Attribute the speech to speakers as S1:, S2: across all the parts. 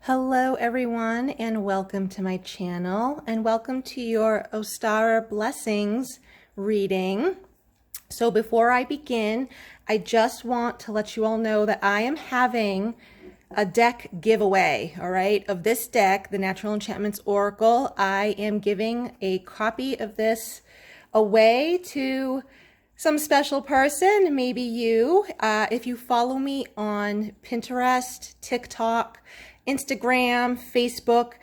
S1: Hello everyone and welcome to my channel and welcome to your Ostara Blessings reading. So before I begin, I just want to let you all know that I am having a deck giveaway, all right? Of this deck, the Natural Enchantments Oracle, I am giving a copy of this away to some special person, maybe you. If you follow me on Pinterest, TikTok, Instagram, Facebook,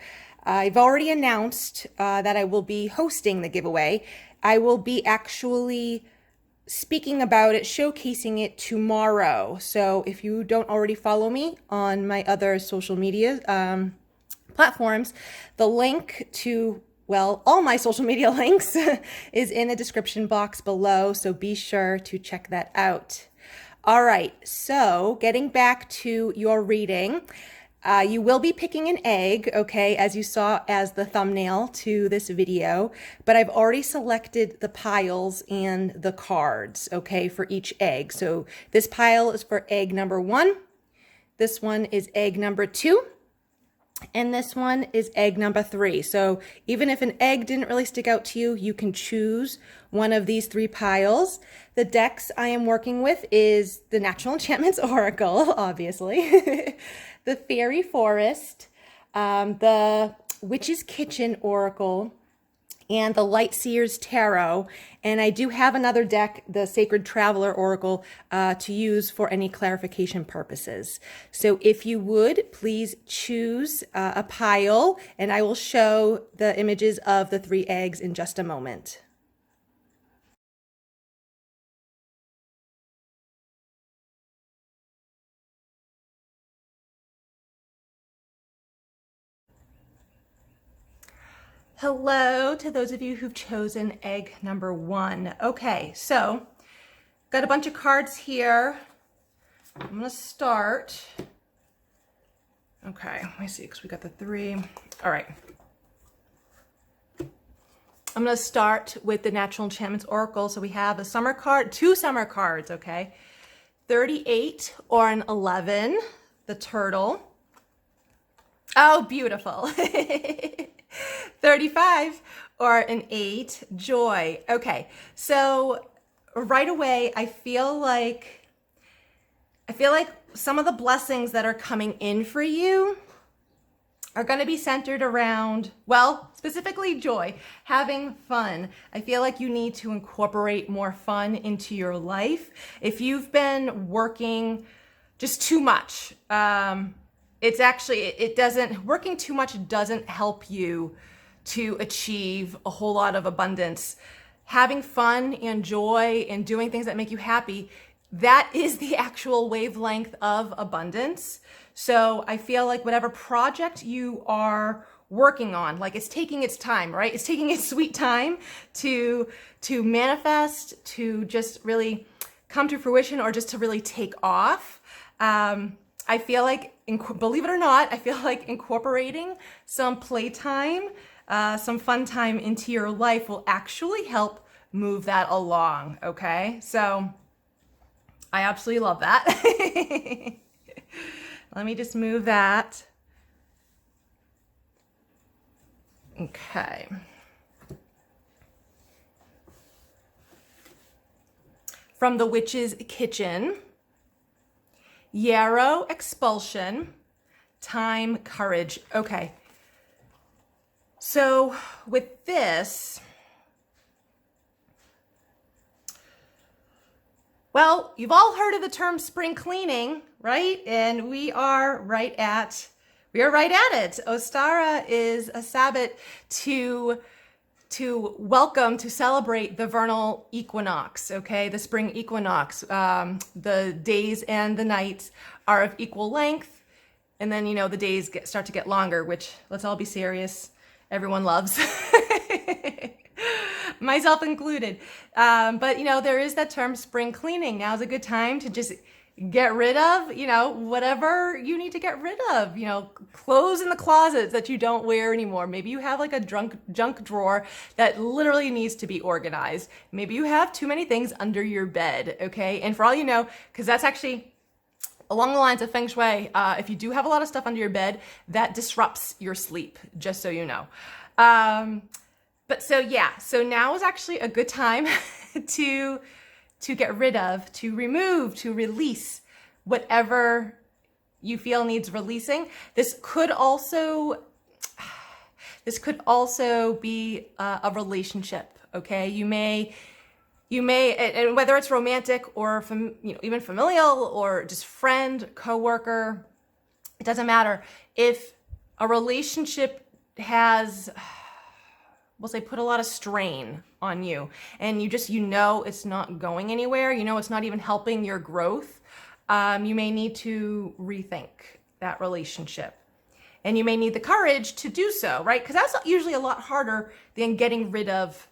S1: I've already announced that I will be hosting the giveaway. I will be actually speaking about it, showcasing it tomorrow. So if you don't already follow me on my other social media platforms, the link to, well, all my social media links is in the description box below. So be sure to check that out. All right, so getting back to your reading, you will be picking an egg, okay, as you saw as the thumbnail to this video, but I've already selected the piles and the cards, okay, for each egg. So this pile is for egg number 1, this one is egg number 2, and this one is egg number 3. So even if an egg didn't really stick out to you, you can choose one of these 3 piles. The decks I am working with is the Natural Enchantments Oracle, obviously, the Fairy Forest, the Witch's Kitchen Oracle, and the Light Seers Tarot. And I do have another deck, the Sacred Traveler Oracle, to use for any clarification purposes. So if you would, please choose a pile, and I will show the images of the 3 eggs in just a moment. Hello to those of you who've chosen egg number 1. Okay, so got a bunch of cards here. I'm gonna start. Okay, let me see, because we got the 3. All right. I'm gonna start with the Natural Enchantments Oracle. So we have a summer card, 2 summer cards, okay? 38 or an 11, the turtle. Oh, beautiful. 35 or an 8, joy. Okay, so right away, I feel like some of the blessings that are coming in for you are going to be centered around, well, specifically joy, having fun. I feel like you need to incorporate more fun into your life. If you've been working just too much, working too much doesn't help you to achieve a whole lot of abundance. Having fun and joy and doing things that make you happy, that is the actual wavelength of abundance. So I feel like whatever project you are working on, like it's taking its time, right? It's taking its sweet time to manifest, to just really come to fruition, or just to really take off. I feel like, believe it or not, I feel like incorporating some playtime, some fun time into your life will actually help move that along, okay? So I absolutely love that. Let me just move that. Okay. From the Witch's Kitchen, yarrow, expulsion, time, courage. Okay. So with this, well, you've all heard of the term spring cleaning, right? And we are right at it. Ostara is a Sabbath to welcome, to celebrate the vernal equinox, okay? The spring equinox. The days and the nights are of equal length. And then, you know, the days start to get longer, which, let's all be serious, everyone loves. Myself included. But, you know, there is that term spring cleaning. Now's a good time to just get rid of, you know, whatever you need to get rid of, you know, clothes in the closets that you don't wear anymore. Maybe you have like a junk drawer that literally needs to be organized. Maybe you have too many things under your bed, okay? And for all you know, because that's actually
S2: along the lines of feng shui, if you do have a lot of stuff under your bed, that disrupts your sleep, just so you know. But so yeah, so now is actually a good time to get rid of, to remove, to release whatever you feel needs releasing. This could also be a relationship, okay? You may, and whether it's romantic or even familial or just friend, coworker, it doesn't matter. If a relationship has, we'll say, put a lot of strain on you, and you know it's not going anywhere, you know it's not even helping your growth, you may need to rethink that relationship. And you may need the courage to do so, right? Because that's usually a lot harder than getting rid of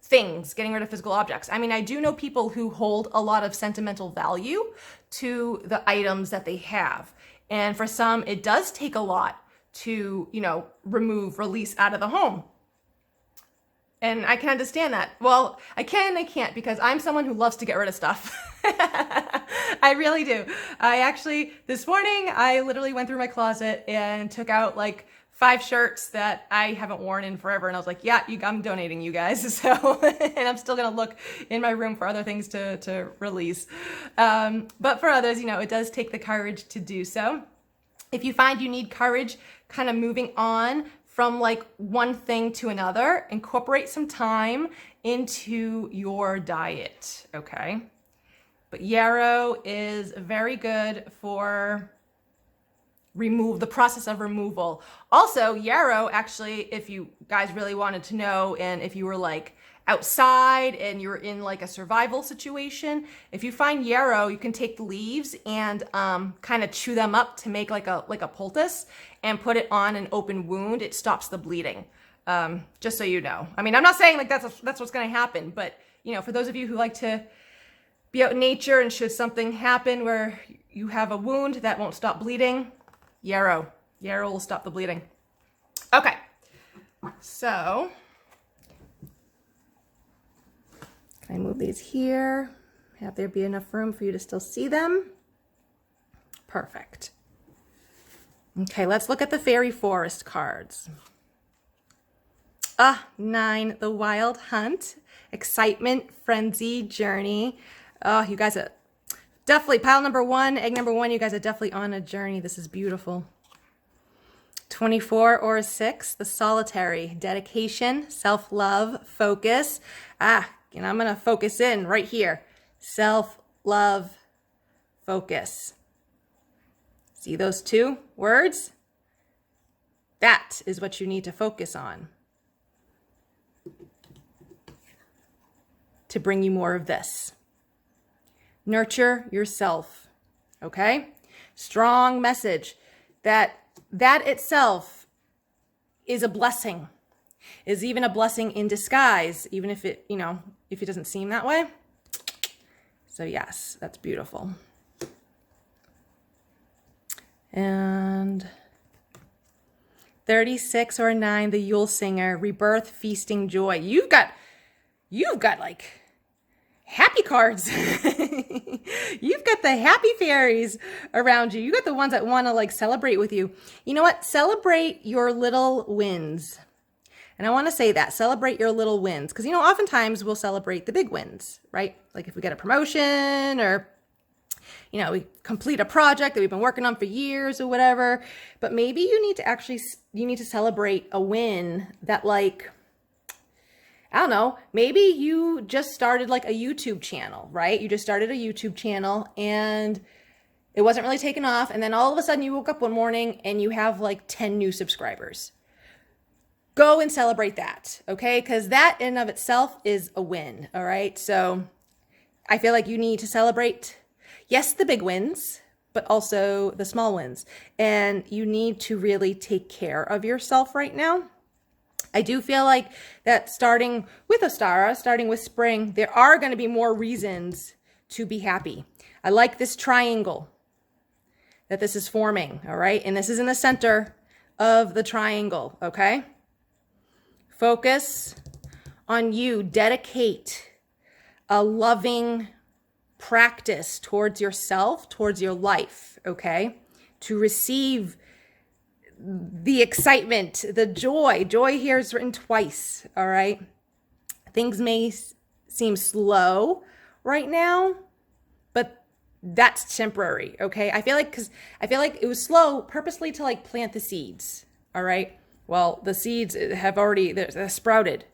S2: things, getting rid of physical objects. I mean, I do know people who hold a lot of sentimental value to the items that they have. And for some, it does take a lot to, remove, release out of the home. And I can understand that. Well, I can and I can't, because I'm someone who loves to get rid of stuff. I really do. This morning, I literally went through my closet and took out like 5 shirts that I haven't worn in forever. And I was like, yeah, I'm donating, you guys. So, and I'm still going to look in my room for other things to release. But for others, it does take the courage to do so. If you find you need courage kind of moving on from like one thing to another, incorporate some time into your diet, okay? But yarrow is very good for the process of removal. Also, yarrow, actually, if you guys really wanted to know, and if you were like outside and you're in like a survival situation, if you find yarrow, you can take the leaves and kind of chew them up to make like a poultice and put it on an open wound. It stops the bleeding. Just so you know. I mean, I'm not saying like that's what's going to happen, but for those of you who like to be out in nature, and should something happen where you have a wound that won't stop bleeding, yarrow will stop the bleeding. Okay, so can I move these here? Have there be enough room for you to still see them? Perfect. Okay, let's look at the fairy forest cards. 9, the wild hunt, excitement, frenzy, journey. Oh, you guys are definitely pile number 1, egg number 1. You guys are definitely on a journey. This is beautiful. 24 or 6, the solitary, dedication, self-love, focus. And I'm going to focus in right here. Self-love, focus. See those 2 words? That is what you need to focus on to bring you more of this. Nurture yourself, okay? Strong message that itself is a blessing, is even a blessing in disguise, even if it, if it doesn't seem that way. So yes, that's beautiful. And 36 or 9, the Yule Singer, rebirth, feasting, joy. You've got like happy cards. You've got the happy fairies around you. You got the ones that want to like celebrate with you. You know what? Celebrate your little wins. And I want to say that, celebrate your little wins. Because, oftentimes we'll celebrate the big wins, right? Like if we get a promotion, or, we complete a project that we've been working on for years or whatever. But maybe you need to celebrate a win that, like, I don't know, maybe you just started like a YouTube channel, right? You just started a YouTube channel and it wasn't really taking off. And then all of a sudden you woke up one morning and you have like 10 new subscribers. Go and celebrate that, okay? Because that in and of itself is a win, all right? So I feel like you need to celebrate, yes, the big wins, but also the small wins. And you need to really take care of yourself right now. I do feel like that starting with Ostara, starting with spring, there are going to be more reasons to be happy. I like this triangle that this is forming, all right? And this is in the center of the triangle, okay? Focus on you. Dedicate a loving
S1: practice towards yourself, towards your life, okay? To receive the excitement, the joy. Joy here is written twice, all right? Things may seem slow right now, but that's temporary, okay? I feel like it was slow purposely to like plant the seeds, all right? Well, the seeds have already, they're sprouted.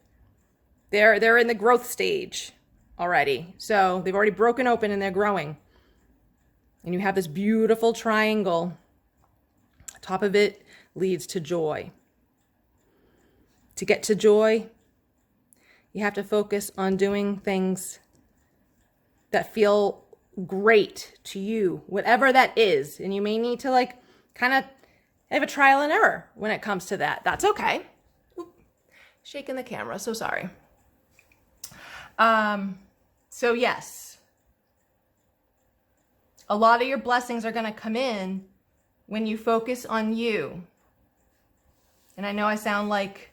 S1: They're in the growth stage already. So they've already broken open and they're growing. And you have this beautiful triangle. Top of it leads to joy. To get to joy, you have to focus on doing things that feel great to you, whatever that is. And you may need to like kind of have a trial and error when it comes to that. That's okay. Oop. Shaking the camera, so sorry. So yes, a lot of your blessings are going to come in when you focus on you. And I know I sound like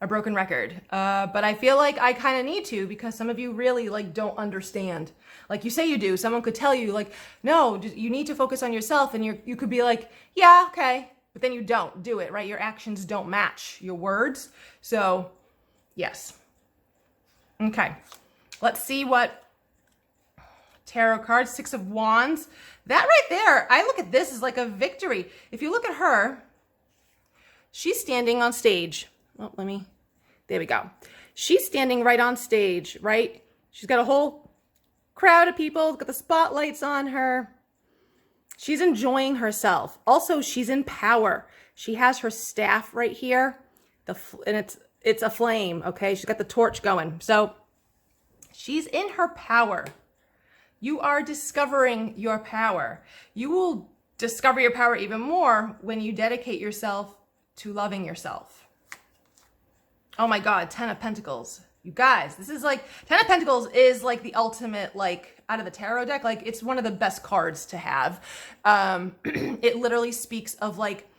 S1: a broken record, but I feel like I kind of need to, because some of you really like don't understand. Like you say you do. Someone could tell you like, no, you need to focus on yourself. And you could be like, yeah, okay. But then you don't do it, right? Your actions don't match your words. So yes. Okay. Let's see what tarot cards, 6 of Wands. That right there, I look at this as like a victory. If you look at her, she's standing on stage. Oh, there we go. She's standing right on stage, right? She's got a whole crowd of people, got the spotlights on her. She's enjoying herself. Also, she's in power. She has her staff right here, and it's a flame, okay? She's got the torch going. So she's in her power. You are discovering your power. You will discover your power even more when you dedicate yourself to loving yourself. Oh my God, 10 of Pentacles. You guys, this is like, 10 of Pentacles is like the ultimate, like out of the tarot deck, like it's one of the best cards to have. It literally speaks of like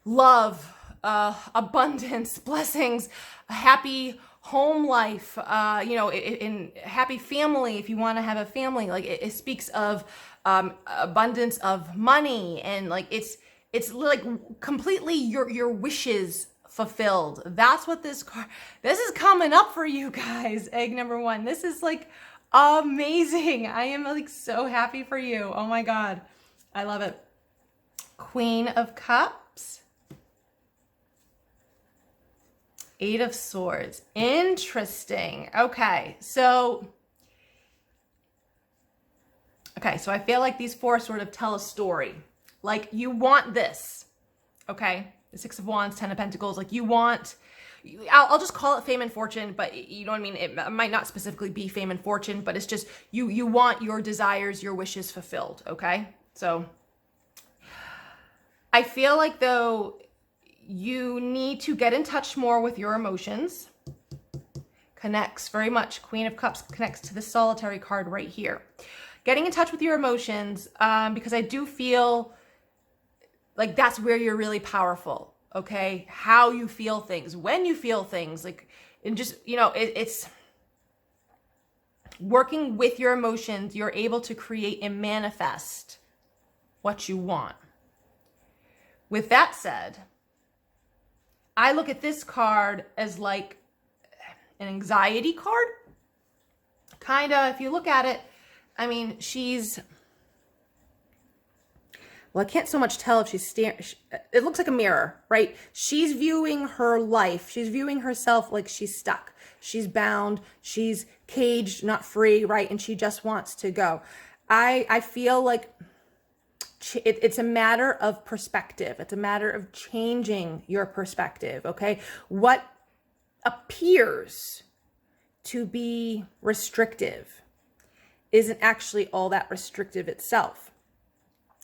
S1: love, abundance, blessings, a happy home life, in happy family, if you want to have a family. Like it speaks of abundance of money, and like it's like completely your wishes fulfilled. That's what this is coming up for you guys. Egg number 1. This is like amazing. I am like so happy for you. Oh my God. I love it. Queen of Cups. 8 of Swords. Interesting. Okay. So I feel like these 4 sort of tell a story. Like you want this. Okay. The 6 of Wands, 10 of Pentacles. Like you want, I'll just call it fame and fortune, but you know what I mean? It might not specifically be fame and fortune, but it's just, you want your desires, your wishes fulfilled. Okay. So I feel like though, you need to get in touch more with your emotions. Connects very much. Queen of Cups connects to the Solitary card right here. Getting in touch with your emotions, because I do feel like that's where you're really powerful. Okay. How you feel things, when you feel things, like, and just, it's working with your emotions. You're able to create and manifest what you want. With that said, I look at this card as like an anxiety card. Kind of, if you look at it, I mean, well, I can't so much tell if she's it looks like a mirror, right? She's viewing her life. She's viewing herself like she's stuck. She's bound. She's caged, not free, right? And she just wants to go. I feel like it's a matter of perspective. It's a matter of changing your perspective, okay? What appears to be restrictive isn't actually all that restrictive itself.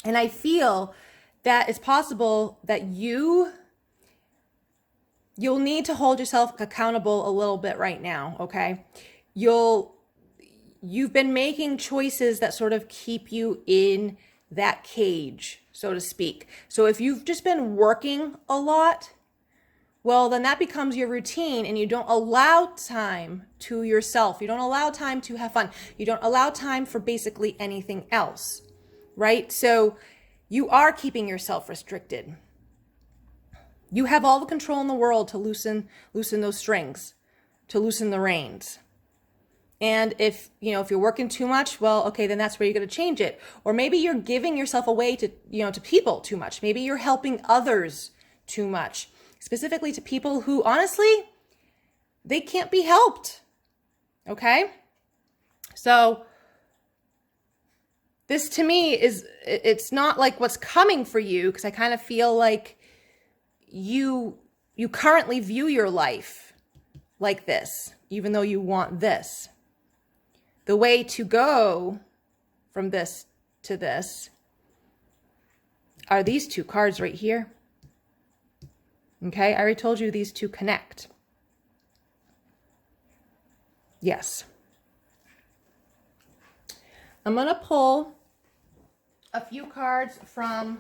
S1: And I feel that it's possible that you'll need to hold yourself accountable a little bit right now, okay? You've been making choices that sort of keep you in that cage, so to speak. So if you've just been working a lot, well, then that becomes your routine and you don't allow time to yourself. You don't allow time to have fun. You don't allow time for basically anything else, right? So you are keeping yourself restricted. You have all the control in the world to loosen those strings, to loosen the reins. And if you're working too much, well, okay, then that's where you're going to change it. Or maybe you're giving yourself away to people too much. Maybe you're helping others too much, specifically to people who honestly, they can't be helped. Okay? So this to me it's not like what's coming for you, because I kind of feel like you currently view your life like this, even though you want this. The way to go from this to this are these two cards right here. Okay, I already told you these two connect. Yes. I'm going to pull a few cards from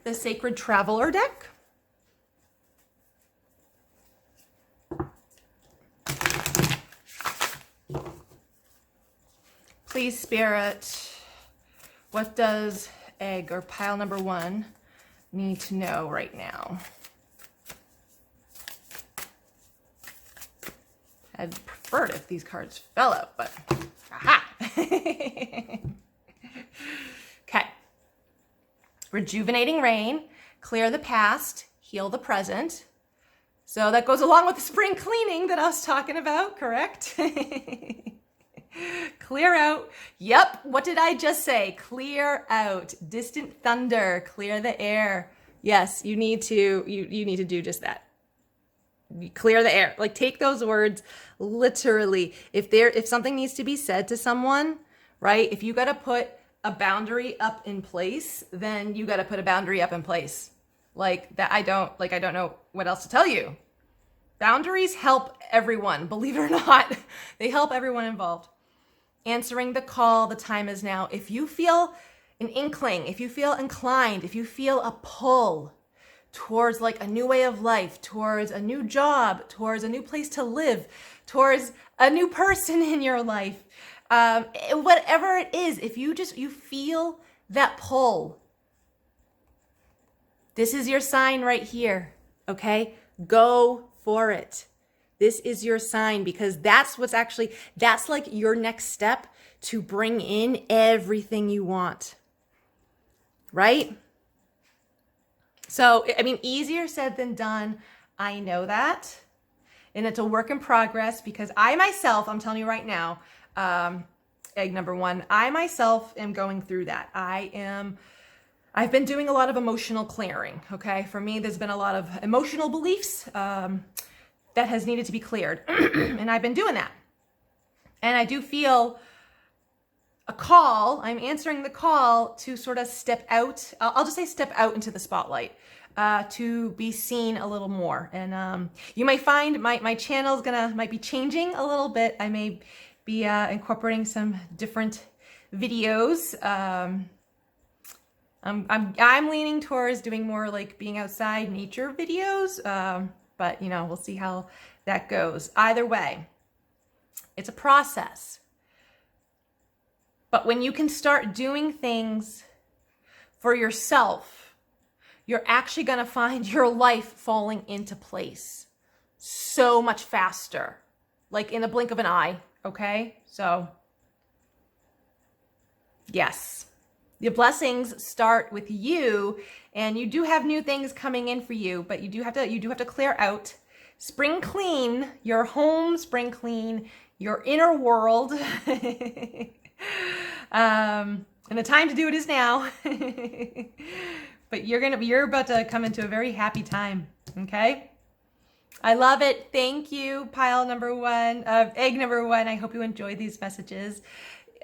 S1: the Sacred Traveler deck. Please, Spirit, what does egg or pile number 1 need to know right now? I'd prefer it if these cards fell out, but aha! Okay. Rejuvenating rain, clear the past, heal the present. So that goes along with the spring cleaning that I was talking about, correct? Clear out. Yep. What did I just say? Clear out. Distant thunder. Clear the air. Yes, you need to do just that. Clear the air. Like, take those words literally. If something needs to be said to someone, right? If you got to put a boundary up in place, then you got to put a boundary up in place. Like that, I don't know what else to tell you. Boundaries help everyone, believe it or not. They help everyone involved. Answering the call, the time is now. If you feel an inkling, if you feel inclined, if you feel a pull towards like a new way of life, towards a new job, towards a new place to live, towards a new person in your life, whatever it is, if you feel that pull, this is your sign right here, okay? Go for it. This is your sign, because that's like your next step to bring in everything you want, right? So, I mean, easier said than done. I know that. And it's a work in progress, because I myself, I'm telling you right now, egg number 1, I myself am going through that. I've been doing a lot of emotional clearing, okay? For me, there's been a lot of emotional beliefs, that has needed to be cleared. And I've been doing that. And I do feel a call. I'm answering the call to sort of step out. I'll just say step out into the spotlight, to be seen a little more. And you might find my channel might be changing a little bit. I may be incorporating some different videos. I'm leaning towards doing more like being outside nature videos. But, we'll see how that goes. Either way, it's a process. But when you can start doing things for yourself, you're actually going to find your life falling into place so much faster, like in a blink of an eye, okay? So, yes. The blessings start with you, and you do have new things coming in for you, but you do have to clear out, spring clean your home, spring clean your inner world. And the time to do it is now. But you're about to come into a very happy time, okay? I love it. Thank you, pile number 1, egg number 1. I hope you enjoyed these messages.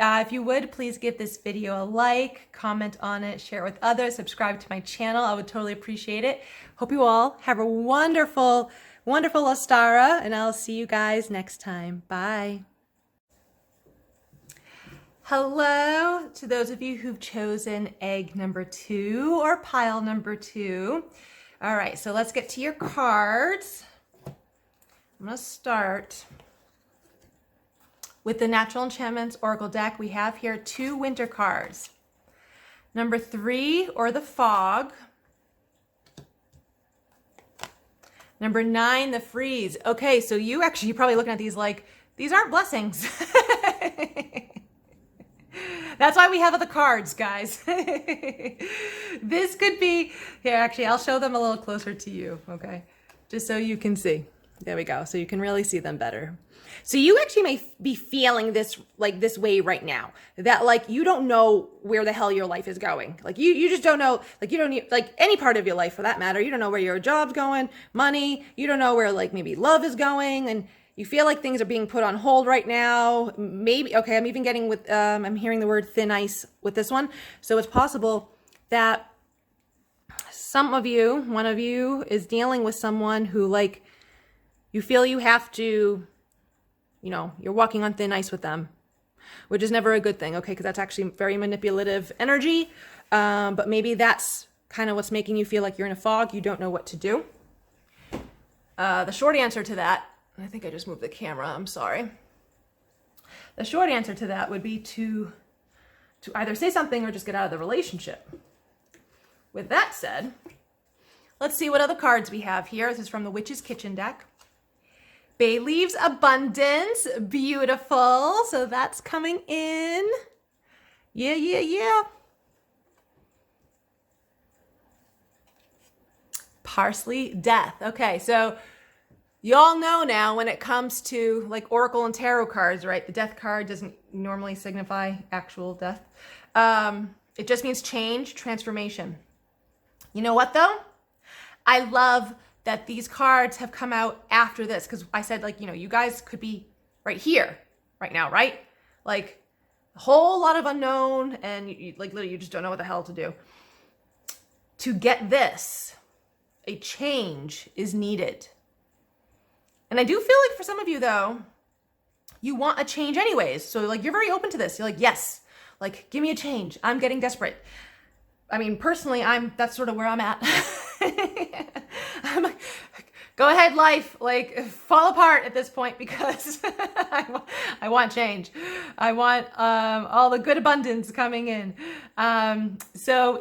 S1: If you would, please give this video a like, comment on it, share it with others, subscribe to my channel. I would totally appreciate it. Hope you all have a wonderful, wonderful Ostara, and I'll see you guys next time. Bye. Hello to those of you who've chosen egg number 2 or pile number 2.
S2: All right, so let's get to your cards. I'm going to start with the Natural Enchantments Oracle deck. We have here 2 winter cards. Number 3, or the Fog. Number 9, the Freeze. Okay, so you're probably looking at these like, these aren't blessings. That's why we have the cards, guys. This could be, here, actually, I'll show them a little closer to you, okay? Just so you can see. There we go. So you can really see them better. So you actually may be feeling this like this way right now, that like you don't know where the hell your life is going. Like you just don't know, like you don't need, like any part of your life for that matter. You don't know where your job's going, money. You don't know where like maybe love is going, and you feel like things are being put on hold right now. Maybe, okay, I'm even getting with, I'm hearing the word thin ice with this one. So it's possible that one of you is dealing with someone who like, you feel you have to, you're walking on thin ice with them, which is never a good thing, okay? Because that's actually very manipulative energy. But maybe that's kind of what's making you feel like you're in a fog. You don't know what to do. The short answer to that, I think I just moved the camera, I'm sorry. The short answer to that would be to either say something or just get out of the relationship. With that said, let's see what other cards we have here. This is from the Witch's Kitchen deck. Bay Leaves Abundance, beautiful. So that's coming in. Yeah. Parsley, Death. Okay, so y'all know now when it comes to like Oracle and Tarot cards, right? The Death card doesn't normally signify actual death. It just means change, transformation. You know what though? I love that these cards have come out after this, because I said like, you guys could be right here, right now, right? Like a whole lot of unknown, and you like literally you just don't know what the hell to do. To get this, a change is needed. And I do feel like for some of you though, you want a change anyways. So like you're very open to this. You're like, yes, like give me a change. I'm getting desperate. I mean, personally, that's sort of where I'm at. I'm like, go ahead, life, like fall apart at this point, because I want change. I want all the good abundance coming in. So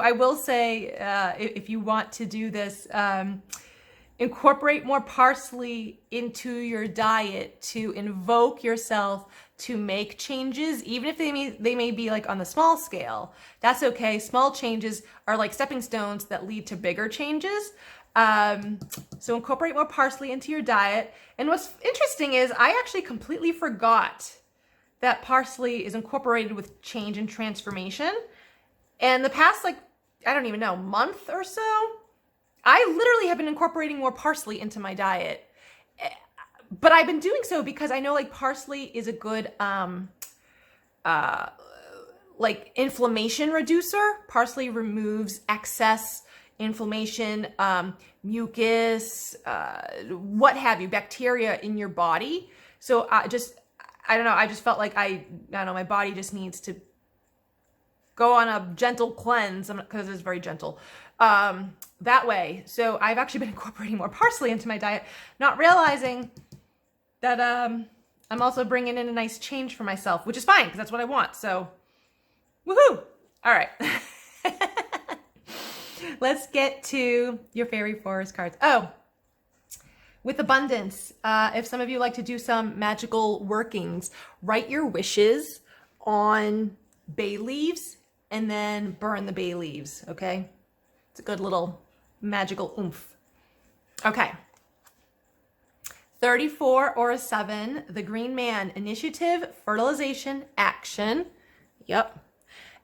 S2: I will say, if you want to do this, incorporate more parsley into your diet to invoke yourself to make changes, even if they may be like on the small scale. That's okay. Small changes are like stepping stones that lead to bigger changes. So incorporate more parsley into your diet. And what's interesting is I actually completely forgot that parsley is incorporated with change and transformation. And the past, like, I don't even know, month or so, I literally have been incorporating more parsley into my diet. But I've been doing so because I know like parsley is a good like inflammation reducer. Parsley removes excess inflammation, mucus, what have you, bacteria in your body. So I don't know, I just felt like I don't know, my body just needs to go on a gentle cleanse, because it's very gentle, that way. So I've actually been incorporating more parsley into my diet, not realizing that I'm also bringing in a nice change for myself, which is fine because that's what I want. So, woohoo! All right. Let's get to your fairy forest cards. Oh, with abundance, if some of you like to do some magical workings, write your wishes on bay leaves and then burn the bay leaves, okay? It's a good little magical oomph. Okay. 34 or a 7, the Green Man, initiative, fertilization, action. Yep.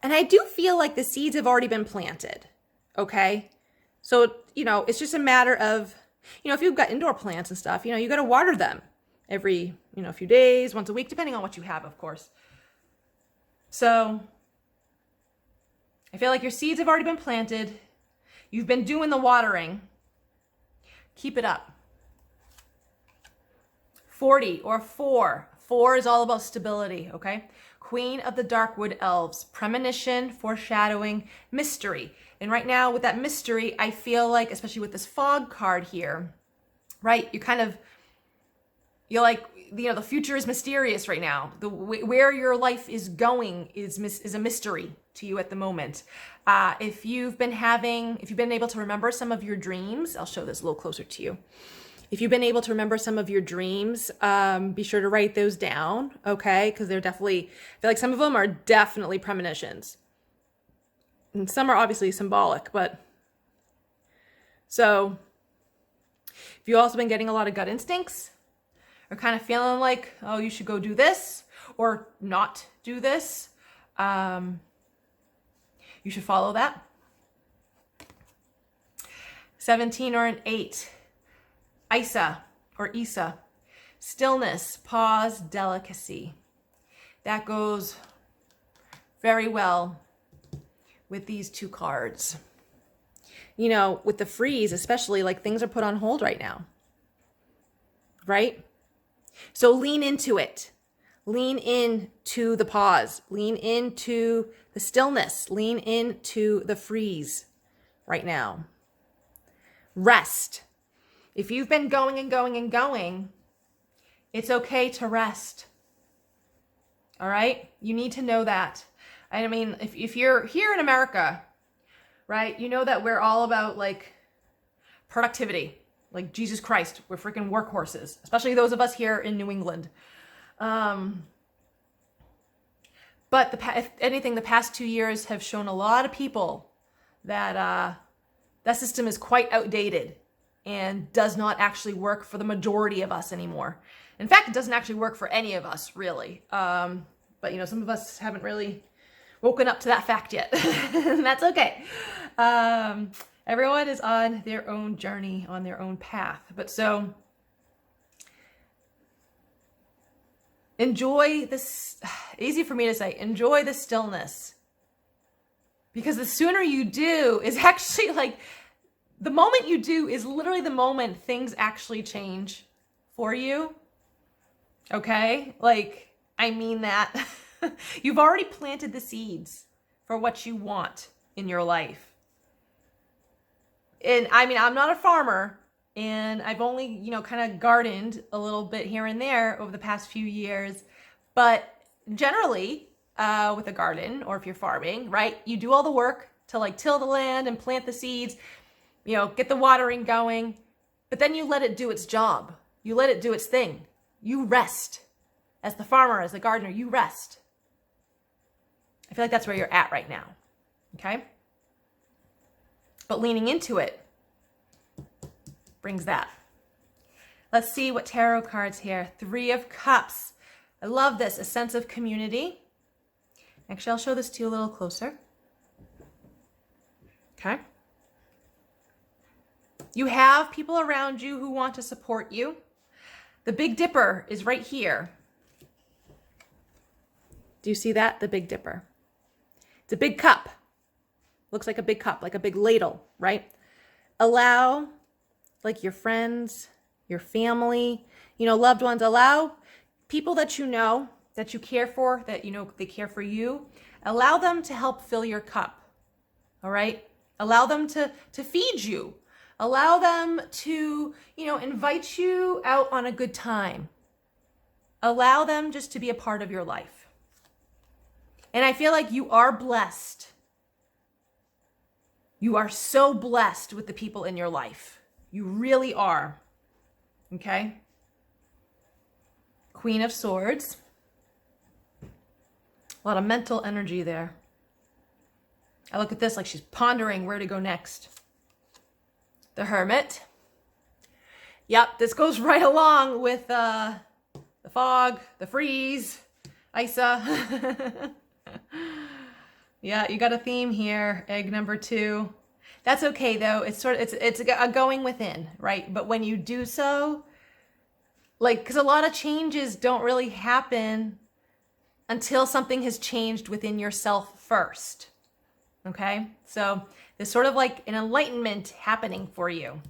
S2: And I do feel like the seeds have already been planted, okay? So, it's just a matter of, if you've got indoor plants and stuff, you got to water them every, few days, once a week, depending on what you have, of course. So I feel like your seeds have already been planted. You've been doing the watering. Keep it up. 40 or 4. 4 is all about stability, okay? Queen of the Darkwood Elves, premonition, foreshadowing, mystery. And right now with that mystery, I feel like, especially with this fog card here, right? You're like, the future is mysterious right now. Where your life is going is a mystery to you at the moment. If you've been able to remember some of your dreams, I'll show this a little closer to you. If you've been able to remember some of your dreams, be sure to write those down, okay? Because I feel like some of them are definitely premonitions. And some are obviously symbolic, but so if you've also been getting a lot of gut instincts, or kind of feeling like, oh, you should go do this or not do this, you should follow that. 17 or an 8, Isa or Isa, stillness, pause, delicacy. That goes very well with these two cards. With the freeze, especially, like, things are put on hold right now, right? So lean into it. Lean into the pause. Lean into the stillness. Lean into the freeze right now. Rest. If you've been going and going and going, it's okay to rest. All right? You need to know that. I mean, if you're here in America, right, you know that we're all about, like, productivity. Like, Jesus Christ, we're freaking workhorses, especially those of us here in New England. But if anything, the past 2 years have shown a lot of people that that system is quite outdated and does not actually work for the majority of us anymore. In fact, it doesn't actually work for any of us, really. But some of us haven't really woken up to that fact yet. And that's okay. Everyone is on their own journey, on their own path. But so enjoy this, easy for me to say, enjoy the stillness. Because the sooner you do is actually, like, the moment you do is literally the moment things actually change for you. Okay? Like, I mean that. You've already planted the seeds for what you want in your life. And I mean, I'm not a farmer, and I've only, kind of gardened a little bit here and there over the past few years. But generally, with a garden, or if you're farming, right, you do all the work to, like, till the land and plant the seeds, get the watering going, but then you let it do its job. You let it do its thing. You rest. As the farmer, as the gardener, you rest. I feel like that's where you're at right now. Okay? But leaning into it brings that. Let's see what tarot cards here. 3 of Cups. I love this. A sense of community. Actually, I'll show this to you a little closer. Okay? You have people around you who want to support you. The Big Dipper is right here. Do you see that? The Big Dipper. It's a big cup. Looks like a big cup, like a big ladle, right? Allow, like, your friends, your family, loved ones, allow people that that you care for, that they care for you, allow them to help fill your cup, all right? Allow them to feed you. Allow them to, invite you out on a good time. Allow them just to be a part of your life. And I feel like you are blessed. You are so blessed with the people in your life. You really are. Okay? Queen of Swords. A lot of mental energy there. I look at this like she's pondering where to go next. The Hermit. Yep, this goes right along with the fog, the freeze, Isa. Yeah, you got a theme here, egg number 2. That's okay though. It's a going within, right? But when you do so, like, because a lot of changes don't really happen until something has changed within yourself first. Okay? So there's sort of like an enlightenment happening for you.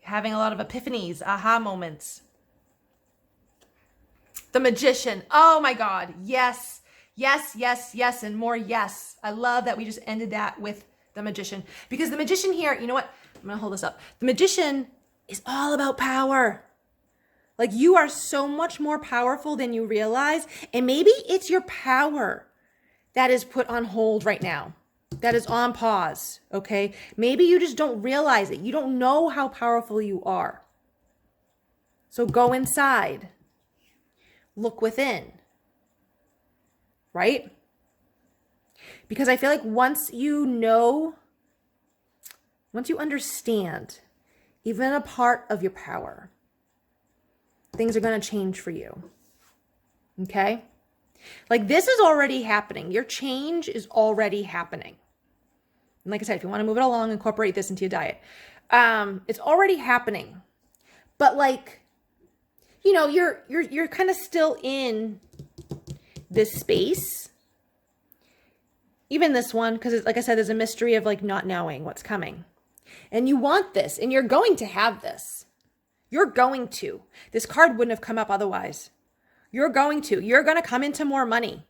S2: You're having a lot of epiphanies, aha moments. The Magician. Oh my God. Yes. Yes, yes, yes, and more yes. I love that we just ended that with the Magician. Because the Magician here, you know what? I'm going to hold this up. The Magician is all about power. Like, you are so much more powerful than you realize. And maybe it's your power that is put on hold right now, that is on pause, okay? Maybe you just don't realize it. You don't know how powerful you are. So go inside. Look within. Right? Because I feel like once you understand even a part of your power, things are going to change for you. Okay? Like, this is already happening. Your change is already happening. And like I said, if you want to move it along, incorporate this into your diet. It's already happening. But like, you know, you're kind of still in this space. Even this one, because like I said, there's a mystery of like not knowing what's coming. And you want this, and you're going to have this. You're going to. This card wouldn't have come up otherwise. You're going to. You're going to come into more money.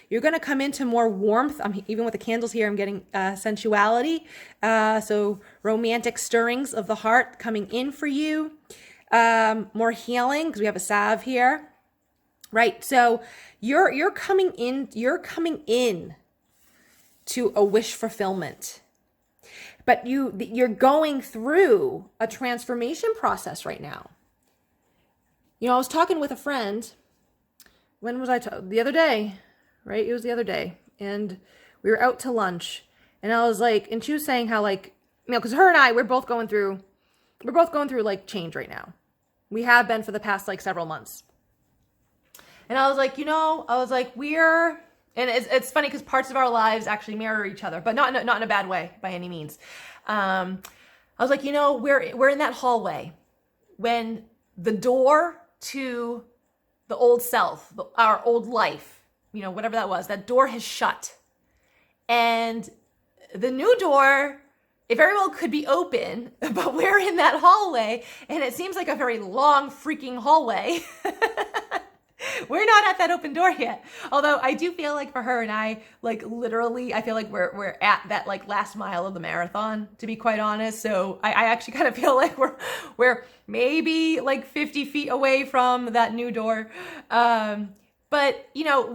S2: You're going to come into more warmth. Even with the candles here, I'm getting sensuality. So romantic stirrings of the heart coming in for you. More healing, because we have a salve here. Right? So you're coming in to a wish fulfillment. But you're going through a transformation process right now. You know, I was talking with a friend. When was I? The other day, right? It was the other day. And we were out to lunch. And I was like, and she was saying how, like, you know, because her and I, we're both going through like change right now. We have been for the past like several months. And I was like, you know, and it's funny because parts of our lives actually mirror each other, but not in a bad way by any means. I was like, you know, we're in that hallway when the door to the old self, our old life, you know, whatever that was, that door has shut. And the new door, it very well could be open, but we're in that hallway, and it seems like a very long freaking hallway. We're not at that open door yet. Although I do feel like for her and I, like literally, I feel like we're at that like last mile of the marathon, to be quite honest. So I actually kind of feel like we're maybe like 50 feet away from that new door. But you know,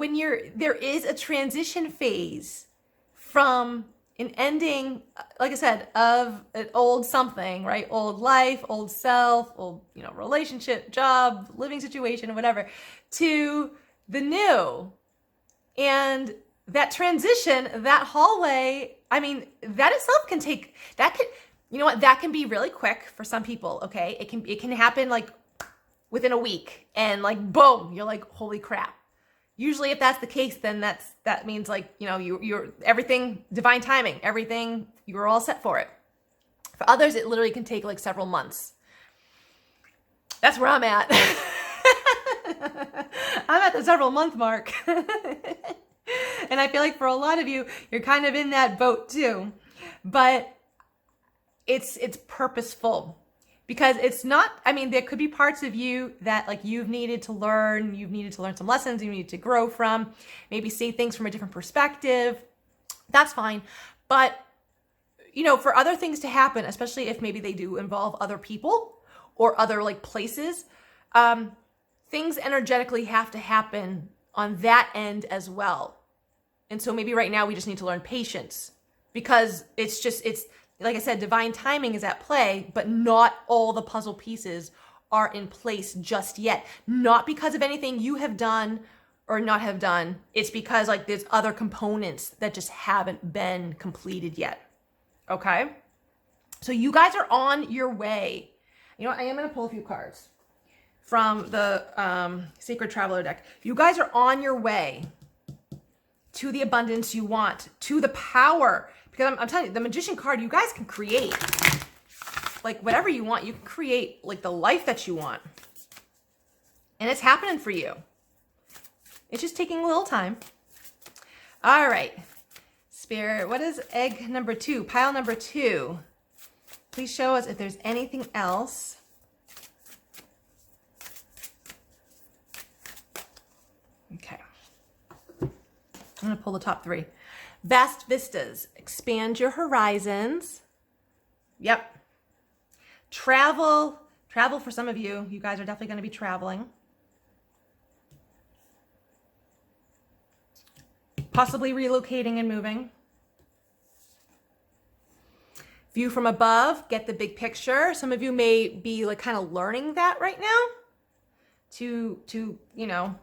S2: there is a transition phase from an ending, like I said, of an old something, right? Old life, old self, old, you know, relationship, job, living situation, whatever, to the new. And that transition, that hallway, I mean, that itself you know what? That can be really quick for some people, okay? It can happen like within a week, and like, boom, you're like, holy crap. Usually if that's the case, then that means like, you know, you're everything, divine timing, everything, you were all set for it. For others, it literally can take like several months. That's where I'm at. I'm at the several month mark. And I feel like for a lot of you, you're kind of in that boat too. But it's purposeful. Because it's not, I mean, there could be parts of you that like you've needed to learn some lessons, you need to grow from, maybe see things from a different perspective. That's fine. But, you know, for other things to happen, especially if maybe they do involve other people or other like places, things energetically have to happen on that end as well. And so maybe right now we just need to learn patience, because it's like I said, divine timing is at play, but not all the puzzle pieces are in place just yet. Not because of anything you have done or not have done. It's because like there's other components that just haven't been completed yet. Okay? So you guys are on your way. You know what? I am going to pull a few cards from the Sacred Traveler deck. You guys are on your way to the abundance you want, to the power. Because I'm telling you, the Magician card, you guys can create like whatever you want. You can create like the life that you want. And it's happening for you. It's just taking a little time. All right. Spirit, what is egg number 2? Pile number 2. Please show us if there's anything else. Okay. I'm going to pull the top 3. Vast vistas, expand your horizons. Yep. Travel for some of you. You guys are definitely going to be traveling. Possibly relocating and moving. View from above, get the big picture. Some of you may be like kind of learning that right now to you know,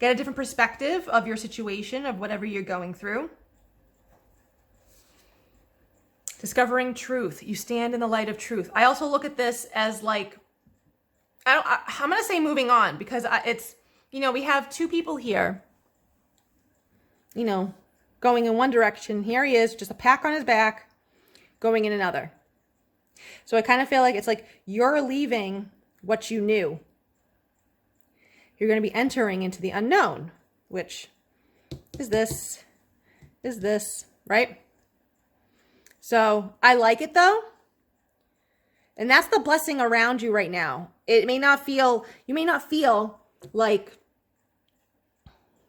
S2: get a different perspective of your situation, of whatever you're going through. Discovering truth. You stand in the light of truth. I also look at this as like, I'm going to say moving on, because it's, you know, we have two people here, you know, going in one direction. Here he is, just a pack on his back, going in another. So I kind of feel like it's like you're leaving what you knew. You're going to be entering into the unknown, which is this, right? So I like it though. And that's the blessing around you right now. It may not feel, you may not feel like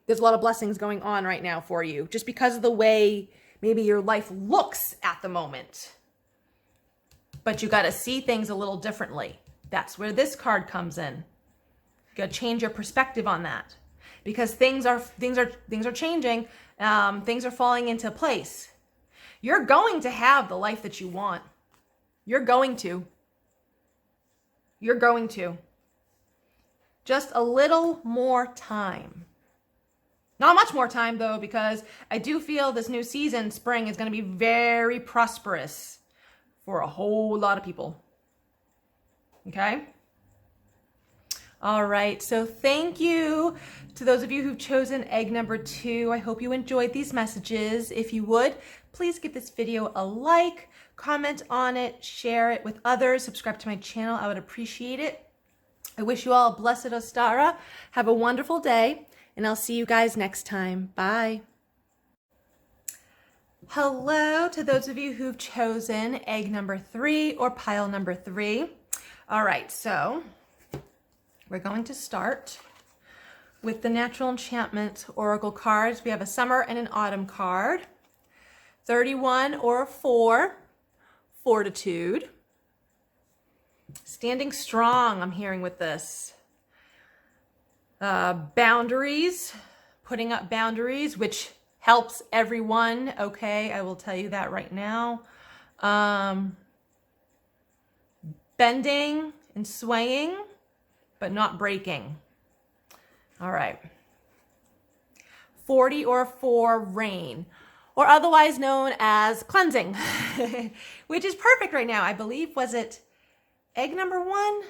S2: there's a lot of blessings going on right now for you, just because of the way maybe your life looks at the moment. But you got to see things a little differently. That's where this card comes in. You got to change your perspective on that, because things are changing. Things are falling into place. You're going to have the life that you want. You're going to. Just a little more time. Not much more time though, because I do feel this new season, spring, is going to be very prosperous for a whole lot of people. Okay? All right, so thank you to those of you who've chosen egg number 2. I hope you enjoyed these messages. If you would, please give this video a like, comment on it, share it with others, subscribe to my channel. I would appreciate it. I wish you all a blessed Ostara. Have a wonderful day, and I'll see you guys next time. Bye. Hello to those of you who've chosen egg number 3 or pile number 3. All right, so we're going to start with the Natural Enchantment Oracle cards. We have a summer and an autumn card. 31 or a 4, fortitude. Standing strong, I'm hearing with this. Boundaries, putting up boundaries, which helps everyone, okay? I will tell you that right now. Bending and swaying, but not breaking. All right. 40 or 4, rain, or otherwise known as cleansing, which is perfect right now. I believe, was it egg number 1? I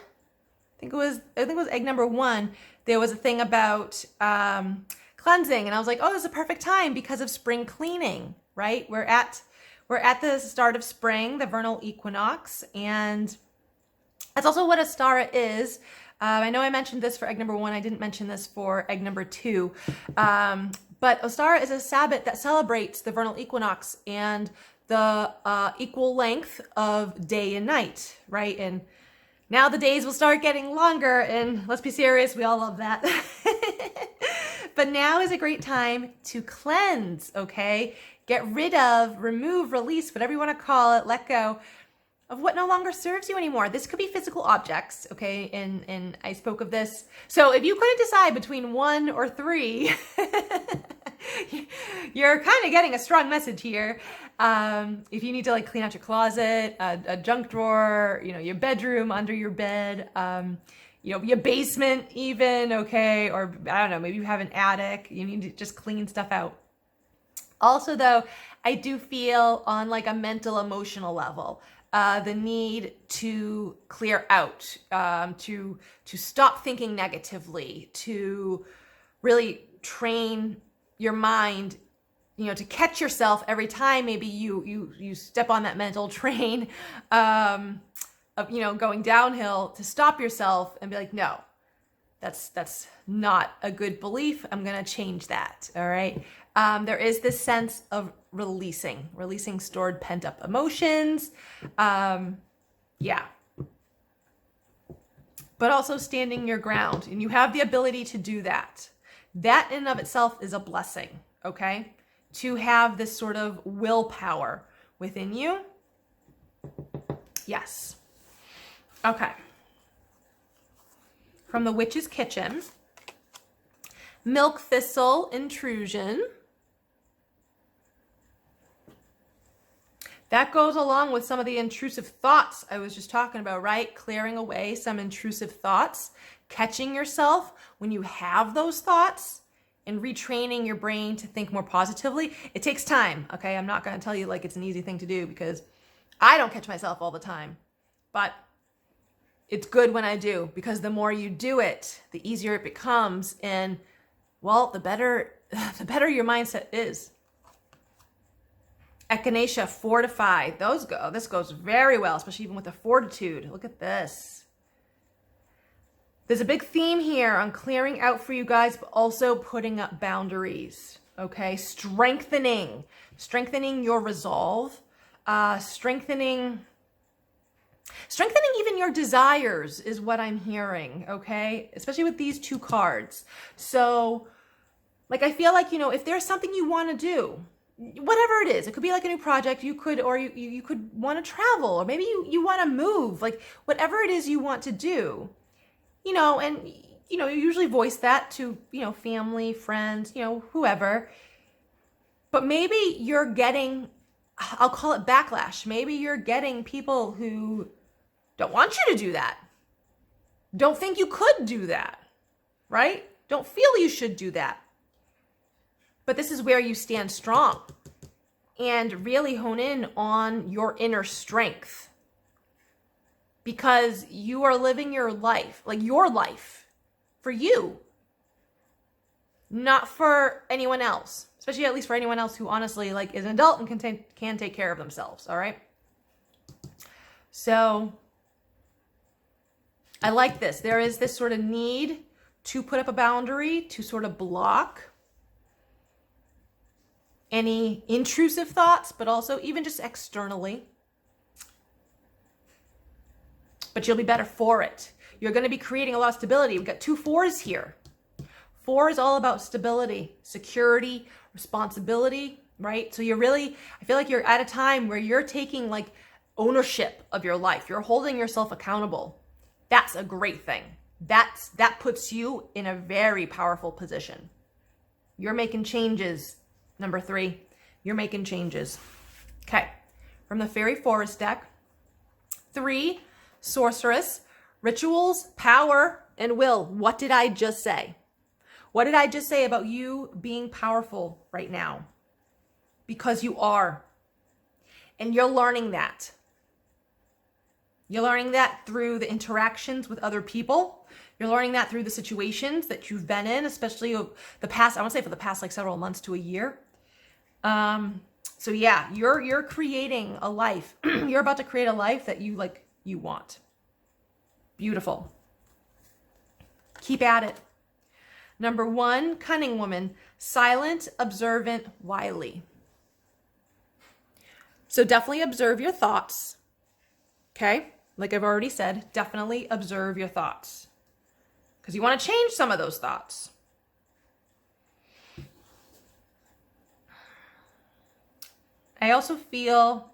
S2: think it was egg number 1. There was a thing about cleansing, and I was like, oh, this is a perfect time because of spring cleaning, right? We're at the start of spring, the vernal equinox, and that's also what Ostara is. I know I mentioned this for egg number 1. I didn't mention this for egg number 2. But Ostara is a Sabbath that celebrates the vernal equinox and the equal length of day and night, right? And now the days will start getting longer, and let's be serious, we all love that. But now is a great time to cleanse, okay? Get rid of, remove, release, whatever you want to call it, let go of what no longer serves you anymore. This could be physical objects, okay? And I spoke of this. So if you couldn't decide between 1 or 3, you're kind of getting a strong message here. If you need to like clean out your closet, a junk drawer, you know, your bedroom, under your bed, you know, your basement even, okay? Or I don't know, maybe you have an attic, you need to just clean stuff out. Also though, I do feel on like a mental, emotional level, the need to clear out, to stop thinking negatively, to really train your mind, you know, to catch yourself every time maybe you step on that mental train of, you know, going downhill, to stop yourself and be like, no, that's not a good belief. I'm going to change that. All right. There is this sense of releasing stored pent up emotions. Yeah. But also standing your ground, and you have the ability to do that. That in and of itself is a blessing. Okay. to have this sort of willpower within you. Yes. Okay. From the Witch's Kitchen, milk thistle intrusion. That goes along with some of the intrusive thoughts I was just talking about, right? Clearing away some intrusive thoughts, catching yourself when you have those thoughts, and retraining your brain to think more positively. It takes time, okay? I'm not going to tell you like it's an easy thing to do because I don't catch myself all the time. But it's good when I do, because the more you do it, the easier it becomes, and well, the better your mindset is. Echinacea, fortify. This goes very well, especially even with the fortitude. Look at this. There's a big theme here on clearing out for you guys, but also putting up boundaries, okay? Strengthening your resolve, strengthening even your desires is what I'm hearing, okay? Especially with these two cards. So, like, I feel like, if there's something you want to do, whatever it is, it could be like a new project, you could want to travel, or maybe you want to move, like whatever it is you want to do, and you usually voice that to, family, friends, whoever. But maybe you're getting, I'll call it backlash. Maybe you're getting people who don't want you to do that. Don't think you could do that, right? Don't feel you should do that. But this is where you stand strong and really hone in on your inner strength, because you are living your life, like your life, for you, not for anyone else, especially at least for anyone else who honestly like is an adult and can take care of themselves. All right. So I like this. There is this sort of need to put up a boundary, to sort of block any intrusive thoughts, but also even just externally. But you'll be better for it. You're going to be creating a lot of stability. We've got 2 4s here. 4 is all about stability, security, responsibility, right? So I feel like you're at a time where you're taking like ownership of your life. You're holding yourself accountable. That's a great thing. That puts you in a very powerful position. You're making changes. Number 3, you're making changes. Okay, from the Fairy Forest deck, 3, Sorceress, rituals, power, and will. What did I just say? What did I just say about you being powerful right now? Because you are. And you're learning that. You're learning that through the interactions with other people. You're learning that through the situations that you've been in, especially the past, I want to say for the past like several months to a year. So yeah, you're creating a life. You're about to create a life that you want. Beautiful. Keep at it. Number 1, cunning woman, silent, observant, wily. So definitely observe your thoughts. Okay? Like I've already said, definitely observe your thoughts, because you want to change some of those thoughts. I also feel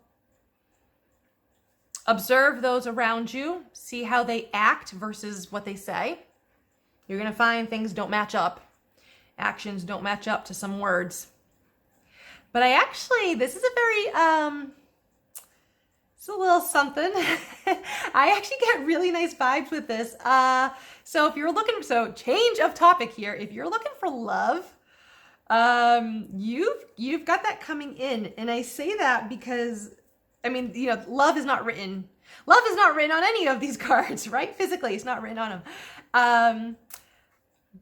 S2: observe those around you, see how they act versus what they say. You're going to find things don't match up. Actions don't match up to some words. But this is a very, it's a little something. I actually get really nice vibes with this. So if you're looking, change of topic here. If you're looking for love, you've got that coming in. And I say that because, love is not written on any of these cards, right? Physically, it's not written on them.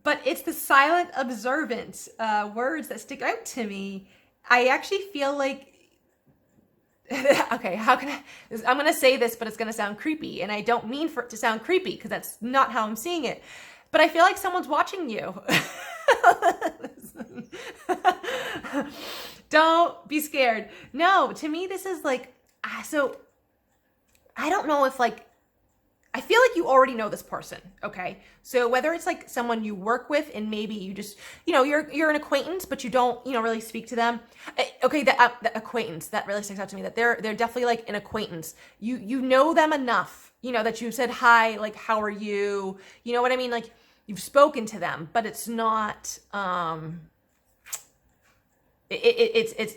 S2: But it's the silent, observant words that stick out to me. I actually feel like, okay, I'm going to say this, but it's going to sound creepy. And I don't mean for it to sound creepy, because that's not how I'm seeing it. But I feel like someone's watching you. Don't be scared. No, to me, this is like, so I don't know if I feel like you already know this person, okay? So whether it's like someone you work with and maybe you just, you're an acquaintance, but you don't, really speak to them. Okay, that acquaintance, that really sticks out to me, that they're definitely like an acquaintance. You know them enough, that you said hi, like, how are you? You know what I mean? Like, you've spoken to them, but it's not, it's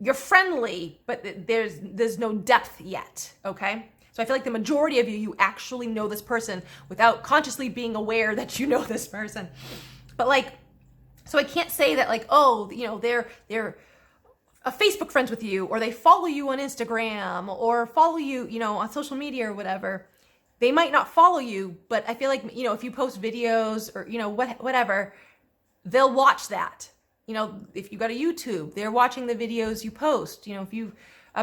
S2: you're friendly, but there's no depth yet, okay? So I feel like the majority of you actually know this person without consciously being aware that you know this person. But like, so I can't say that like, oh, they're a Facebook friends with you, or they follow you on Instagram, or follow you, on social media or whatever. They might not follow you, but I feel like, if you post videos or, whatever, they'll watch that. If you go to YouTube, they're watching the videos you post. If you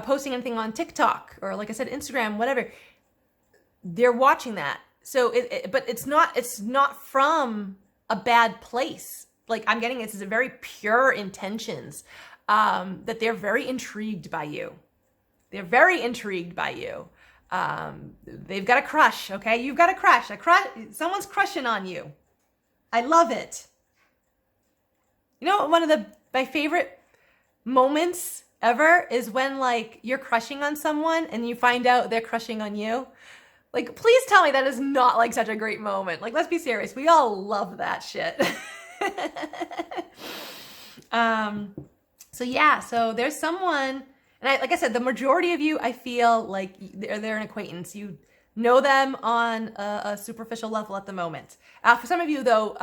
S2: posting anything on TikTok or, like I said, Instagram, whatever, they're watching that. So, but it's not from a bad place. Like, I'm getting this is a very pure intentions, that they're very intrigued by you. They're very intrigued by you. They've got a crush. Okay, you've got a crush. Someone's crushing on you. I love it. One of my favorite moments ever is when like you're crushing on someone and you find out they're crushing on you. Like, please tell me that is not like such a great moment. Like, let's be serious. We all love that shit. So yeah, so there's someone, and like I said, the majority of you, I feel like they're an acquaintance. You know them on a superficial level at the moment. For some of you though,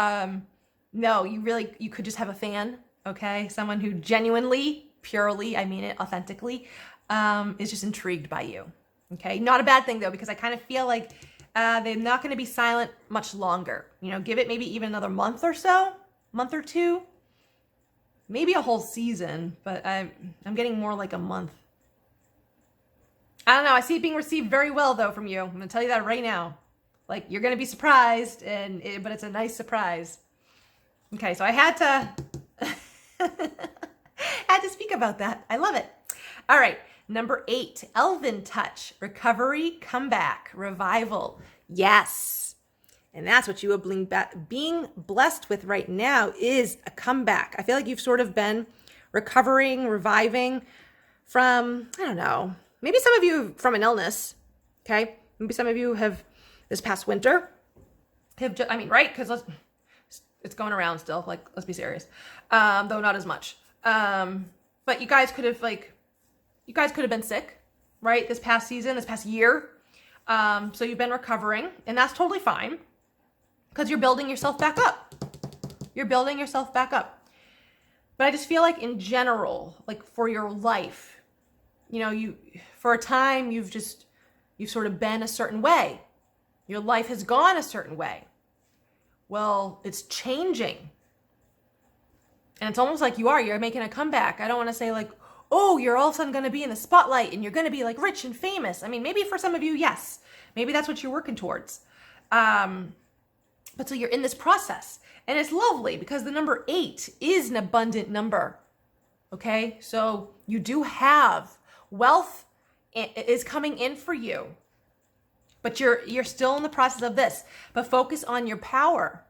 S2: no, you could just have a fan, okay? Someone who genuinely, purely, I mean it authentically, is just intrigued by you, okay? Not a bad thing though, because I kind of feel like they're not going to be silent much longer. Give it maybe even another month or so, month or two, maybe a whole season, but I'm getting more like a month. I don't know. I see it being received very well though from you. I'm going to tell you that right now. Like, you're going to be surprised, but it's a nice surprise. Okay, so I had to speak about that. I love it. All right, number 8, Elven touch, recovery, comeback, revival. Yes, and that's what you are being blessed with right now is a comeback. I feel like you've sort of been recovering, reviving from, I don't know, maybe some of you from an illness. Okay, maybe some of you have this past winter have just, right? Because it's going around still. Like, let's be serious. Though not as much. But you guys could have been sick, right? This past season, this past year. So you've been recovering, and that's totally fine because you're building yourself back up. You're building yourself back up. But I just feel like in general, like for your life, for a time, you've sort of been a certain way. Your life has gone a certain way. Well, it's changing. And it's almost like you're making a comeback. I don't want to say like, oh, you're all of a sudden going to be in the spotlight and you're going to be like rich and famous. I mean, maybe for some of you, yes. Maybe that's what you're working towards. But so you're in this process. And it's lovely because the number 8 is an abundant number. Okay? So you do have wealth is coming in for you. But you're still in the process of this. But focus on your power,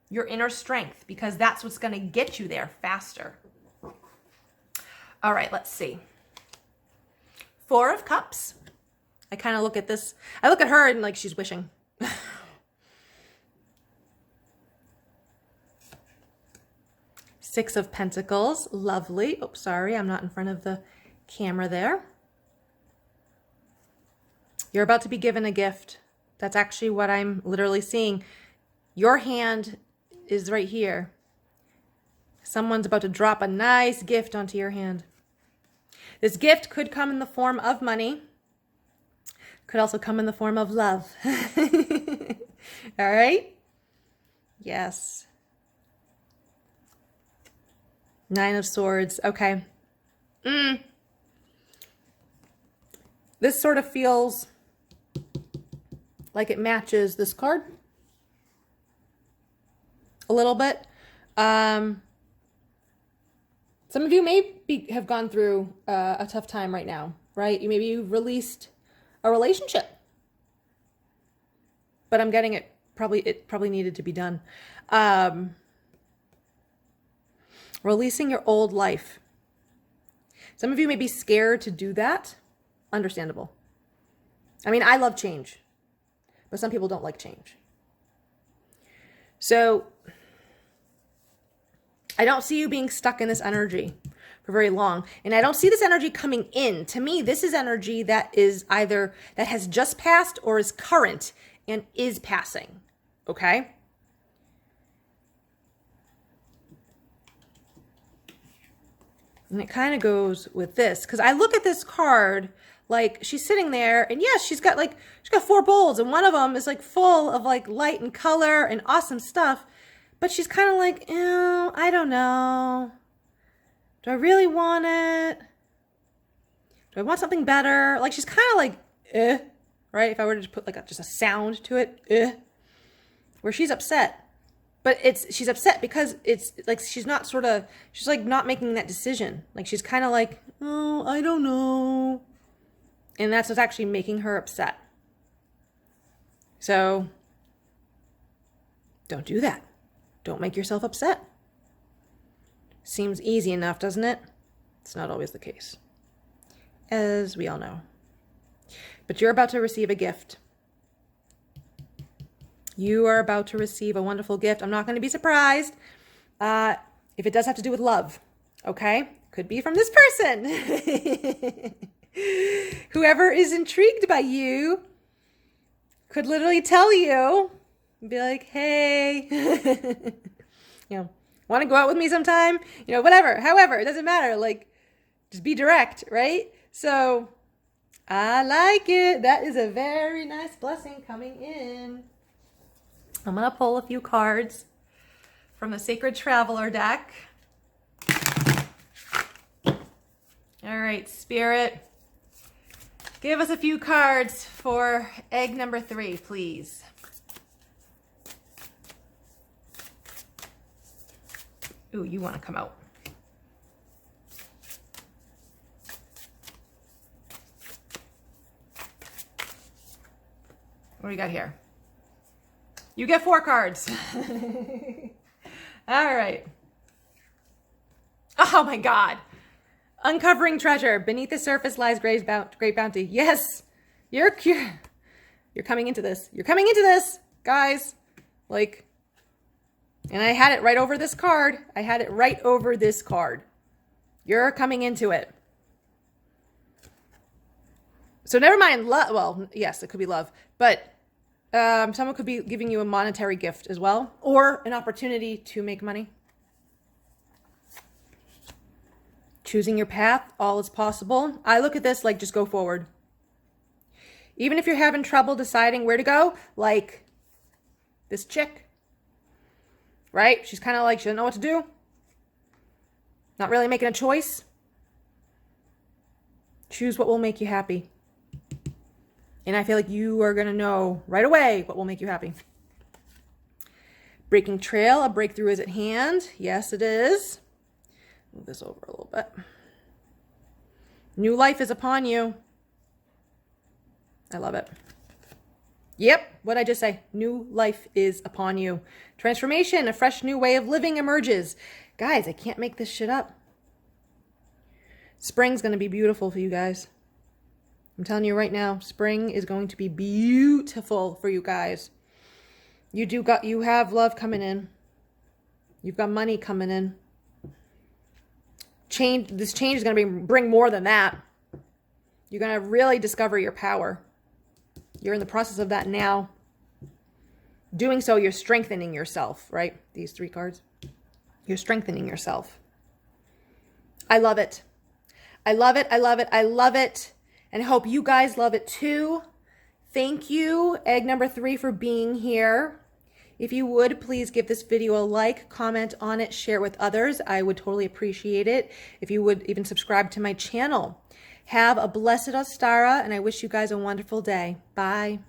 S2: your inner strength, because that's what's going to get you there faster. All right, let's see. 4 of Cups. I kind of look at this. I look at her and like she's wishing. 6 of Pentacles. Lovely. Oh, sorry. I'm not in front of the camera there. You're about to be given a gift. That's actually what I'm literally seeing. Your hand is right here. Someone's about to drop a nice gift onto your hand. This gift could come in the form of money. Could also come in the form of love. All right? Yes. 9 of Swords. Okay. This sort of feels like it matches this card a little bit. Some of you may have gone through a tough time right now, right? Maybe you've released a relationship.
S1: but I'm getting it. It probably needed to be done. Releasing your old life. Some of you may be scared to do that. Understandable. I mean, I love change, but some people don't like change. So I don't see you being stuck in this energy for very long. And I don't see this energy coming in. To me, this is energy that is either that has just passed or is current and is passing. Okay? And it kind of goes with this, because I look at this card like she's sitting there, and yes, she's got 4 bowls, and one of them is like full of like light and color and awesome stuff, but she's kind of like, ew, I don't know. Do I really want it? Do I want something better? Like she's kind of like, right? If I were to put like just a sound to it, where she's upset. But she's upset because it's like she's like not making that decision. Like she's kind of like, oh, I don't know. And that's what's actually making her upset. So don't do that. Don't make yourself upset. Seems easy enough, doesn't it? It's not always the case, as we all know. But you're about to receive a gift. You are about to receive a wonderful gift. I'm not going to be surprised if it does have to do with love, okay? Could be from this person. Whoever is intrigued by you could literally tell you, be like, hey, want to go out with me sometime? Whatever, however, it doesn't matter. Like, just be direct, right? So I like it. That is a very nice blessing coming in. I'm going to pull a few cards from the Sacred Traveler deck. All right, Spirit, give us a few cards for egg number 3, please. Ooh, you want to come out. What do we got here? You get 4 cards. All right. Oh my God. Uncovering treasure. Beneath the surface lies great bounty. Yes. You're coming into this. You're coming into this, guys. Like, and I had it right over this card. I had it right over this card. You're coming into it. So never mind love. Well, yes, it could be love, but someone could be giving you a monetary gift as well, or an opportunity to make money. Choosing your path, all is possible. I look at this like just go forward. Even if you're having trouble deciding where to go, like this chick, right? She's kind of like, she doesn't know what to do. Not really making a choice. Choose what will make you happy. And I feel like you are going to know right away what will make you happy. Breaking trail, a breakthrough is at hand. Yes, it is. Move this over a little bit. New life is upon you. I love it. Yep, what'd I just say? New life is upon you. Transformation, a fresh new way of living emerges. Guys, I can't make this shit up. Spring's going to be beautiful for you guys. I'm telling you right now, spring is going to be beautiful for you guys. You have love coming in. You've got money coming in. This change is going to bring more than that. You're going to really discover your power. You're in the process of that now. Doing so, you're strengthening yourself, right? These 3 cards. You're strengthening yourself. I love it. I love it. I love it. I love it. And I hope you guys love it too. Thank you, egg number 3, for being here. If you would, please give this video a like, comment on it, share it with others. I would totally appreciate it. If you would even subscribe to my channel. Have a blessed Ostara, and I wish you guys a wonderful day. Bye.